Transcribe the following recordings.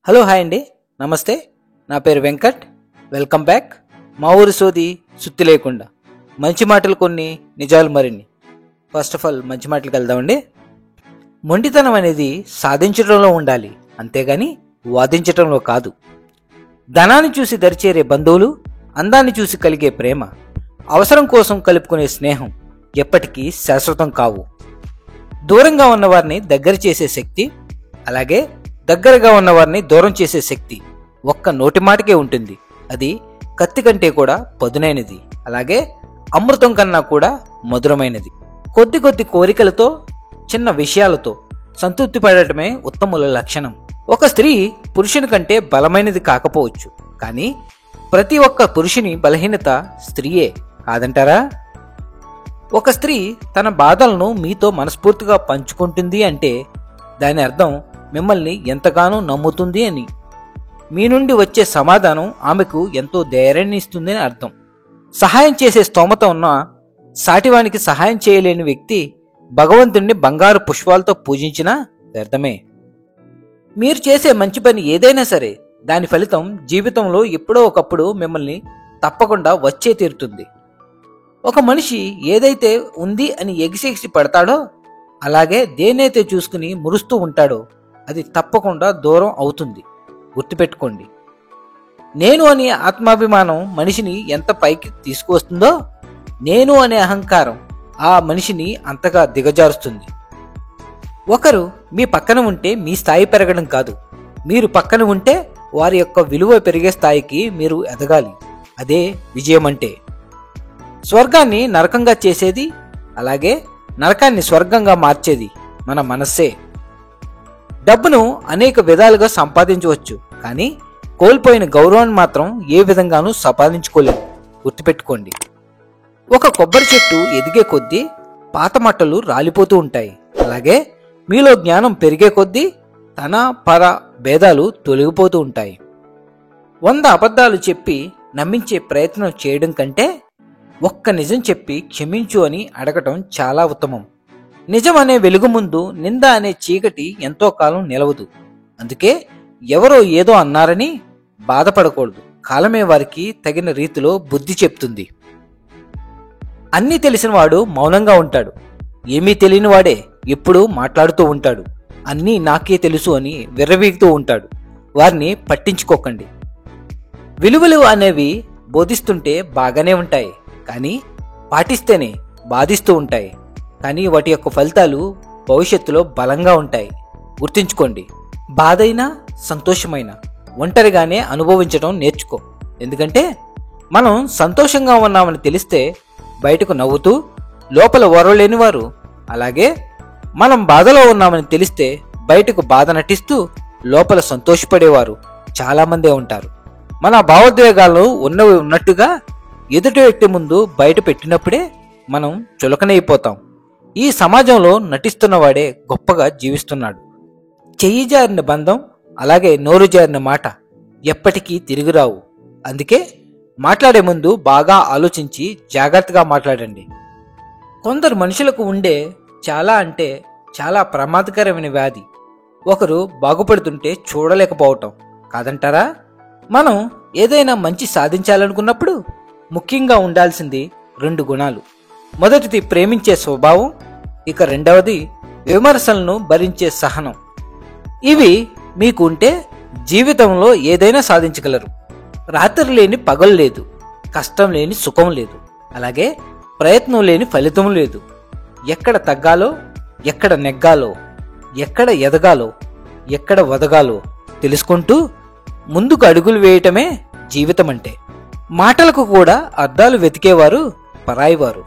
Hello hi అండి. నమస్తే. నా పేరు వెంకట్. Welcome back. మా ఊరి సోది సుత్తి లేకుండా మంచి మాటలు కొన్ని, నిజాలు మరిన్ని. ఫస్ట్ ఆఫ్ ఆల్ మంచి మాటలకు వెళ్దామండి. మొండితనం అనేది సాధించడంలో ఉండాలి, అంతేగాని వాదించటంలో కాదు. ధనాన్ని చూసి దరిచేరే బంధువులు, అందాన్ని చూసి కలిగే ప్రేమ, అవసరం కోసం కలుపుకునే స్నేహం ఎప్పటికీ శాశ్వతం కావు. దూరంగా ఉన్నవారిని దగ్గర చేసే శక్తి, అలాగే దగ్గరగా ఉన్నవారిని దూరం చేసే శక్తి ఒక్క నోటి మాటకే ఉంటుంది. అది కత్తి కంటే కూడా పదునైనది, అలాగే అమృతం కన్నా కూడా మధురమైనది. కొద్ది కొద్ది కోరికలతో, చిన్న విషయాలతో సంతృప్తి పడటమే ఉత్తముల లక్షణం. ఒక స్త్రీ పురుషుని కంటే బలమైనది కాకపోవచ్చు, కానీ ప్రతి ఒక్క పురుషుని బలహీనత స్త్రీయే కాదంటారా? ఒక స్త్రీ తన బాధలను మీతో మనస్ఫూర్తిగా పంచుకుంటుంది అంటే దాని అర్థం మిమ్మల్ని ఎంతగానో నమ్ముతుంది అని. మీ నుండి వచ్చే సమాధానం ఆమెకు ఎంతో ధైర్యాన్ని ఇస్తుంది అని అర్థం. సహాయం చేసే స్తోమత ఉన్న సాటివానికి సహాయం చేయలేని వ్యక్తి భగవంతుణ్ణి బంగారు పుష్పాలతో పూజించినా వ్యర్థమే. మీరు చేసే మంచి పని ఏదైనా సరే దాని ఫలితం జీవితంలో ఎప్పుడో ఒకప్పుడు మిమ్మల్ని తప్పకుండా వచ్చే తీరుతుంది. ఒక మనిషి ఏదైతే ఉంది అని ఎగిసెగిసి పడతాడో, అలాగే దేనైతే చూసుకుని మురుస్తూ ఉంటాడో అది తప్పకుండా దూరం అవుతుంది. గుర్తుపెట్టుకోండి. నేను అనే ఆత్మాభిమానం మనిషిని ఎంత పైకి తీసుకువస్తుందో, నేను అనే అహంకారం ఆ మనిషిని అంతగా దిగజారుస్తుంది. ఒకరు మీ పక్కన ఉంటే మీ స్థాయి పెరగడం కాదు, మీరు పక్కన ఉంటే వారి యొక్క విలువ పెరిగే స్థాయికి మీరు ఎదగాలి. అదే విజయం అంటే. స్వర్గాన్ని నరకంగా చేసేది, అలాగే నరకాన్ని స్వర్గంగా మార్చేది మన మనస్సే. డబ్బును అనేక విధాలుగా సంపాదించవచ్చు, కానీ కోల్పోయిన గౌరవాన్ని మాత్రం ఏ విధంగానూ సంపాదించుకోలేదు. గుర్తుపెట్టుకోండి. ఒక కొబ్బరి చెట్టు ఎదిగే కొద్దీ పాత మట్టలు రాలిపోతూ ఉంటాయి, అలాగే మీలో జ్ఞానం పెరిగే కొద్దీ తన పర భేదాలు తొలగిపోతూ ఉంటాయి. 100 అబద్ధాలు చెప్పి నమ్మించే ప్రయత్నం చేయడం కంటే ఒక్క నిజం చెప్పి క్షమించు అని అడగటం చాలా ఉత్తమం. నిజం అనే వెలుగు ముందు నింద అనే చీకటి ఎంతో కాలం నిలవదు. అందుకే ఎవరో ఏదో అన్నారని బాధపడకూడదు. కాలమే వారికి తగిన రీతిలో బుద్ధి చెప్తుంది. అన్నీ తెలిసినవాడు మౌనంగా ఉంటాడు. ఏమీ తెలియని వాడే ఎప్పుడూ మాట్లాడుతూ ఉంటాడు. అన్నీ నాకే తెలుసు అని విర్రవీగుతూ ఉంటాడు. వారిని పట్టించుకోకండి. విలువలు అనేవి బోధిస్తుంటే బాగానే ఉంటాయి, కానీ పాటిస్తేనే బాధిస్తూ ఉంటాయి. కానీ వాటి యొక్క ఫలితాలు భవిష్యత్తులో బలంగా ఉంటాయి. గుర్తుంచుకోండి. బాధైనా సంతోషమైనా ఒంటరిగానే అనుభవించడం నేర్చుకో. ఎందుకంటే మనం సంతోషంగా ఉన్నామని తెలిస్తే బయటకు నవ్వుతూ లోపల ఓర్వలేనివారు, అలాగే మనం బాధలో ఉన్నామని తెలిస్తే బయటకు బాధ నటిస్తూ లోపల సంతోషపడేవారు చాలామందే ఉంటారు. మన భావోద్వేగాలను ఉన్నవి ఉన్నట్టుగా ఎదుటి వ్యక్తి ముందు బయట పెట్టినప్పుడే మనం చులకనైపోతాం. ఈ సమాజంలో నటిస్తున్నవాడే గొప్పగా జీవిస్తున్నాడు. చెయ్యి జారిన బంధం, అలాగే నోరు జారిన మాట ఎప్పటికీ తిరిగిరావు. అందుకే మాట్లాడే ముందు బాగా ఆలోచించి జాగ్రత్తగా మాట్లాడండి. కొందరు మనుషులకు ఉండే చాలా ప్రమాదకరమైన వ్యాధి ఒకరు బాగుపడుతుంటే చూడలేకపోవటం కాదంటారా? మనం ఏదైనా మంచి సాధించాలనుకున్నప్పుడు ముఖ్యంగా ఉండాల్సింది 2 గుణాలు. మొదటిది ప్రేమించే స్వభావం, ఇక రెండవది విమర్శలను భరించే సహనం. ఇవి మీకు ఉంటే జీవితంలో ఏదైనా సాధించగలరు. రాత్రి లేని పగలు లేదు, కష్టం లేని సుఖం లేదు, అలాగే ప్రయత్నం లేని ఫలితం లేదు. ఎక్కడ తగ్గాలో, ఎక్కడ నెగ్గాలో, ఎక్కడ ఎదగాలో, ఎక్కడ వదగాలో తెలుసుకుంటూ ముందుకు అడుగులు వేయటమే జీవితం అంటే. మాటలకు కూడా అర్థాలు వెతికేవారు పరాయివారు.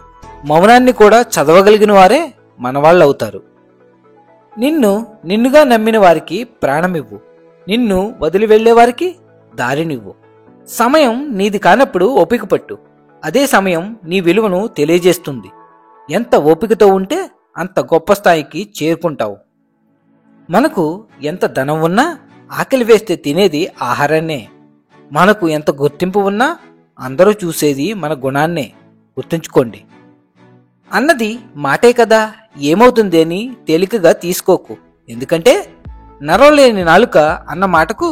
మౌనాన్ని కూడా చదవగలిగిన వారే మనవాళ్ళు అవుతారు. నిన్నుగా నమ్మిన వారికి ప్రాణమివ్వు, నిన్ను వదిలి వెళ్లేవారికి దారినివ్వు. సమయం నీది కానప్పుడు ఓపిక పట్టు, అదే సమయం నీ విలువను తెలియజేస్తుంది. ఎంత ఓపికతో ఉంటే అంత గొప్ప స్థాయికి చేరుకుంటావు. మనకు ఎంత ధనం ఉన్నా ఆకలి వేస్తే తినేది ఆహారాన్నే. మనకు ఎంత గుర్తింపు ఉన్నా అందరూ చూసేది మన గుణాన్నే. గుర్తుంచుకోండి. అన్నది మాటే కదా, ఏమవుతుంది అని తేలికగా తీసుకోకు. ఎందుకంటే నరవలేని నాలుక అన్న మాటకు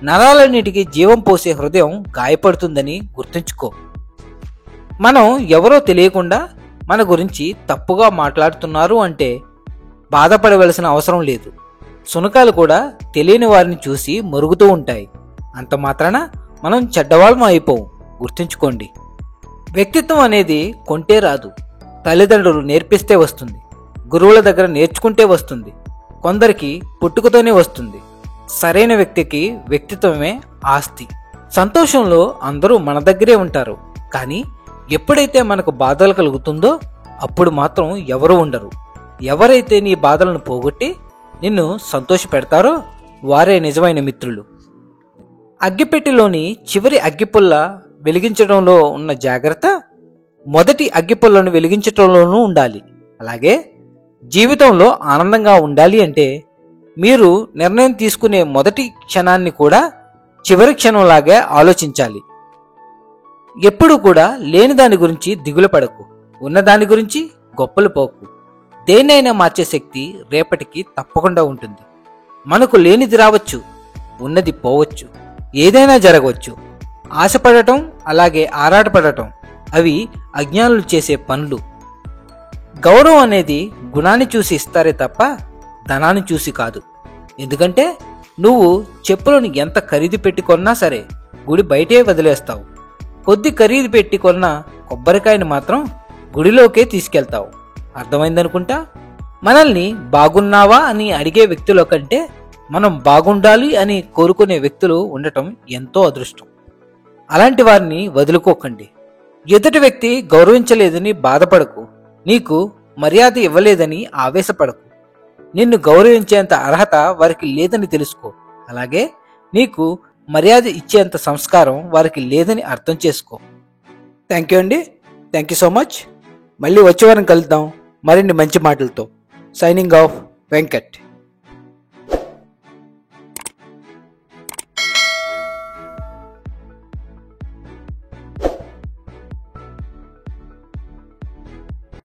నరాలన్నిటికీ జీవం పోసే హృదయం గాయపడుతుందని గుర్తుంచుకో. మనం ఎవరో తెలియకుండా మన గురించి తప్పుగా మాట్లాడుతున్నారు అంటే బాధపడవలసిన అవసరం లేదు. శునకాలు కూడా తెలియని వారిని చూసి మరుగుతూ ఉంటాయి. అంత మాత్రాన మనం చెడ్డవాళ్ళం అయిపోం, గుర్తుంచుకోండి. వ్యక్తిత్వం అనేది కొంటే రాదు, తల్లిదండ్రులు నేర్పిస్తే వస్తుంది, గురువుల దగ్గర నేర్చుకుంటే వస్తుంది, కొందరికి పుట్టుకతోనే వస్తుంది. సరైన వ్యక్తికి వ్యక్తిత్వమే ఆస్తి. సంతోషంలో అందరూ మన దగ్గరే ఉంటారు, కానీ ఎప్పుడైతే మనకు బాధలు కలుగుతుందో అప్పుడు మాత్రం ఎవరు ఉండరు. ఎవరైతే నీ బాధలను పోగొట్టి నిన్ను సంతోష పెడతారో వారే నిజమైన మిత్రులు. అగ్గిపెట్టిలోని చివరి అగ్గిపుల్ల వెలిగించడంలో ఉన్న జాగ్రత్త మొదటి అగ్గిపుల్లను వెలిగించడంలోనూ ఉండాలి. అలాగే జీవితంలో ఆనందంగా ఉండాలి అంటే మీరు నిర్ణయం తీసుకునే మొదటి క్షణాన్ని కూడా చివరి క్షణంలాగే ఆలోచించాలి. ఎప్పుడూ కూడా లేని దాని గురించి దిగులు పడకు, ఉన్నదాని గురించి గొప్పలు పోకు. దేన్నైనా మార్చే శక్తి రేపటికి తప్పకుండా ఉంటుంది. మనకు లేనిది రావచ్చు, ఉన్నది పోవచ్చు, ఏదైనా జరగవచ్చు. ఆశపడటం అలాగే ఆరాటపడటం అవి అజ్ఞానులు చేసే పనులు. గౌరవం అనేది గుణాన్ని చూసి ఇస్తారే తప్ప ధనాన్ని చూసి కాదు. ఎందుకంటే నువ్వు చెప్పులను ఎంత ఖరీదు పెట్టి కొన్నా సరే గుడి బయటే వదిలేస్తావు. కొద్ది ఖరీదు పెట్టి కొన్న కొబ్బరికాయని మాత్రం గుడిలోకే తీసుకెళ్తావు. అర్థమైందనుకుంటా. మనల్ని బాగున్నావా అని అడిగే వ్యక్తుల కంటే మనం బాగుండాలి అని కోరుకునే వ్యక్తులు ఉండటం ఎంతో అదృష్టం. అలాంటి వారిని వదులుకోకండి. ఎదుటి వ్యక్తి గౌరవించలేదని బాధపడకు, నీకు మర్యాద ఇవ్వలేదని ఆవేశపడకు. నిన్ను గౌరవించేంత అర్హత వారికి లేదని తెలుసుకో. అలాగే నీకు మర్యాద ఇచ్చేంత సంస్కారం వారికి లేదని అర్థం చేసుకో. థ్యాంక్ యూ అండి. Thank you so much. మళ్ళీ వచ్చే వారం కలుద్దాం మరిన్ని మంచి మాటలతో. Signing off, Venkat.